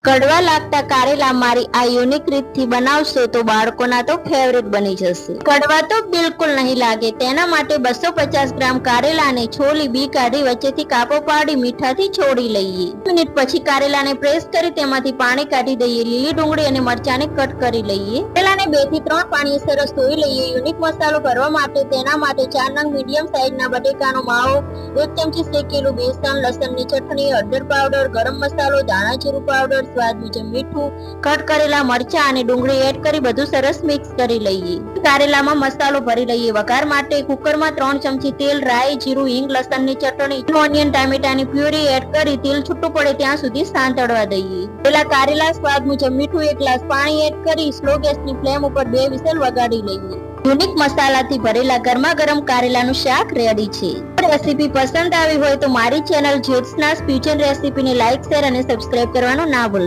કડવા લાગતા કારેલા મારી આ યુનિક રીતથી બનાવશો તો બાળકોના તો ફેવરેટ બની જશે। કડવા તો બિલકુલ નહીં લાગે, તેના માટે 250 ગ્રામ કારેલાને છોલી બી કાઢી વચ્ચેથી કાપો પાડી મીઠાથી છોડી લઈએ। મિનિટ પછી કારેલાને પ્રેસ કરી તેમાંથી પાણી કાઢી દઈએ। લીલી ડુંગળી અને મરચાંને કટ કરી લઈએ। કારેલાને 2 થી 3 પાણીએ સરસ ધોઈ લઈએ। યુનિક મસાલો ભરવા માટે તેના માટે 4 નંગ મીડિયમ સાઈઝના બટેકાનો માવો, 1 ચમચી શેકેલું બેસન, લસણની ચટણી, હળદર પાવડર, ગરમ મસાલો, ધાણા જીરું પાવડર, સ્વાદ મુજબ મીઠું, કટ કરેલા મરચાં અને ડુંગળી એડ કરી બધું સરસ મિક્સ કરી લઈએ। કારેલામાં મસાલો ભરી લઈએ। વઘાર માટે કુકરમાં 3 ચમચી તેલ, રાઈ, જીરું, હિંગ, લસણની ચટણી, ઓનિયન ટામેટાની પ્યુરી એડ કરી તેલ છૂટું પડે ત્યાં સુધી સાંતળવા દઈએ। પેલા કારેલા, સ્વાદ મુજબ મીઠું, 1 ગ્લાસ પાણી એડ કરી સ્લો ગેસની ફ્લેમ ઉપર 2 વિસલ વગાડી લઈએ। યુનિક મસાલાથી ભરેલા ગરમા ગરમ કારેલાનું શાક રેડી છે। રેસીપી પસંદ આવી હોય તો મારી ચેનલ જ્યોત્સનાસ કિચન રેસીપીને લાઈક, શેર અને સબસ્ક્રાઇબ કરવાનું ના ભૂલતા।